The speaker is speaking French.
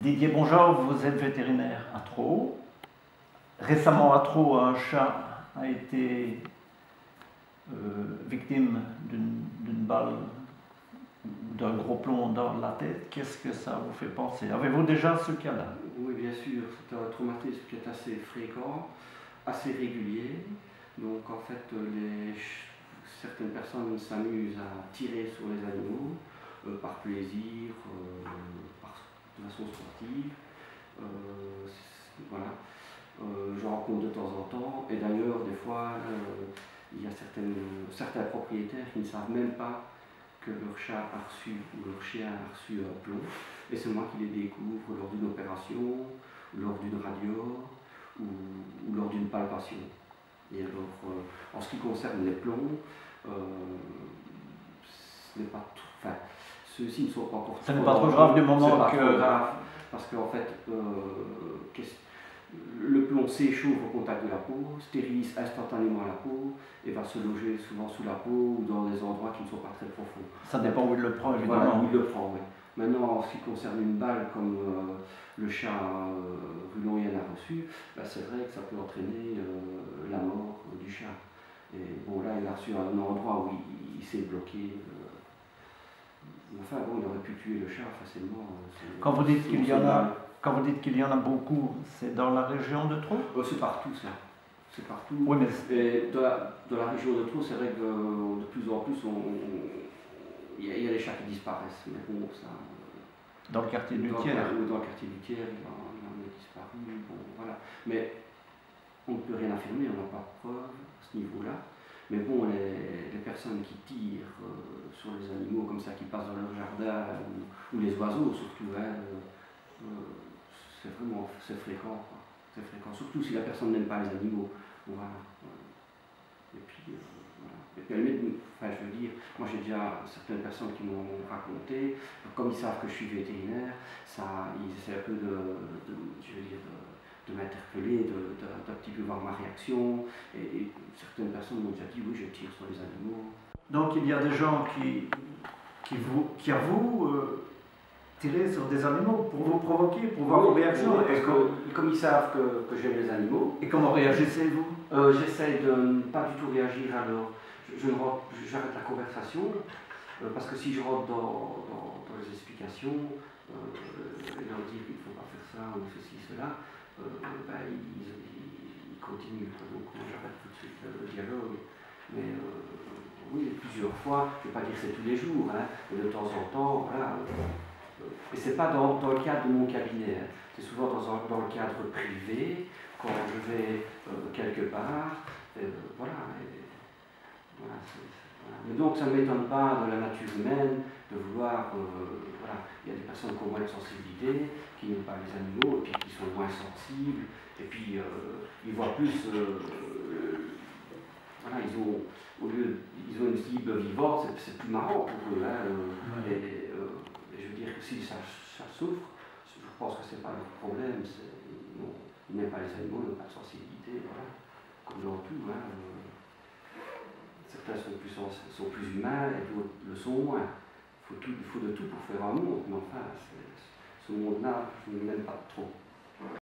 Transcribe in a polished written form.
Didier Bonjour, vous êtes vétérinaire à Traux. Récemment à Traux, un chat a été victime d'une balle, d'un gros plomb dans la tête. Qu'est-ce que ça vous fait penser? Avez-vous déjà ce cas-là? Oui, bien sûr, c'est un traumatisme qui est assez fréquent, assez régulier. Donc en fait, certaines personnes s'amusent à tirer sur les animaux par plaisir, de façon sportive. Voilà. Je rencontre de temps en temps, et d'ailleurs, des fois, il y a certains propriétaires qui ne savent même pas que leur chat a reçu ou leur chien a reçu un plomb, et c'est moi qui les découvre lors d'une opération, lors d'une radio ou lors d'une palpation. Et alors, en ce qui concerne les plombs, ce n'est pas tout. Enfin, ceux-ci ne sont pas encore. Ce n'est pas trop grave du moment que. C'est pas trop grave, parce qu'en fait, le plomb s'échauffe au contact de la peau, stérilise instantanément la peau et va se loger souvent sous la peau ou dans des endroits qui ne sont pas très profonds. Ça dépend où il le prend, évidemment. Voilà, où il le prend, oui. Maintenant, en ce qui concerne une balle comme le chat Rulon-Yen a reçu, bah, c'est vrai que ça peut entraîner la mort du chat. Et bon, là, il a reçu un endroit où il s'est bloqué. Enfin, bon, il aurait pu tuer le chat facilement. Quand vous dites qu'il y en a beaucoup, c'est dans la région de Traux? C'est partout, ça. C'est partout. Oui, mais et dans la région de Traux, c'est vrai que de plus en plus, il y a des chats qui disparaissent. Mais bon, ça. Dans le quartier du Thiers. Ou dans le quartier du Thiers, il en a disparu. Bon, voilà. Mais on ne peut rien affirmer, on n'a pas de preuves à ce niveau-là. Mais bon, les personnes qui tirent sur les animaux comme ça, qui passent dans leur jardin, ou les oiseaux surtout, c'est fréquent. C'est fréquent, surtout si la personne n'aime pas les animaux. Voilà. Et puis, voilà. Et puis, je veux dire, moi j'ai déjà certaines personnes qui m'ont raconté, comme ils savent que je suis vétérinaire, ils essaient un peu de m'interpeller, d'un petit peu voir ma réaction. Et certaines personnes m'ont déjà dit, oui, je tire sur les animaux. Donc il y a des gens qui avouent tirer sur des animaux pour vous provoquer, pour voir vos réactions. Et comme ils savent que j'aime les animaux. Et comment réagissez-vous? J'essaie de ne pas du tout réagir, alors j'arrête la conversation, parce que si je rentre dans les explications, et leur dire qu'il ne faut pas faire ça ou ceci, cela, ils continuent. Donc j'arrête tout de suite le dialogue. Mais oui, plusieurs fois, je ne vais pas dire que c'est tous les jours, mais de temps en temps, voilà. Et ce n'est pas dans le cadre de mon cabinet, c'est souvent dans le cadre privé, quand je vais quelque part, voilà. Voilà. Mais donc ça ne m'étonne pas de la nature humaine de vouloir, voilà, il y a des personnes qui ont moins de sensibilité, qui n'aiment pas les animaux, et puis qui sont moins sensibles, et puis ils voient plus, voilà, ils ont une cible vivante, c'est plus marrant pour eux, et je veux dire que si ça souffre, je pense que ce n'est pas leur problème, ils n'aiment pas les animaux, ils n'ont pas de sensibilité, voilà, comme dans tout. Certains sont plus humains et d'autres le sont moins. Il faut de tout pour faire un monde, mais enfin, ce monde-là, je ne l'aime pas trop.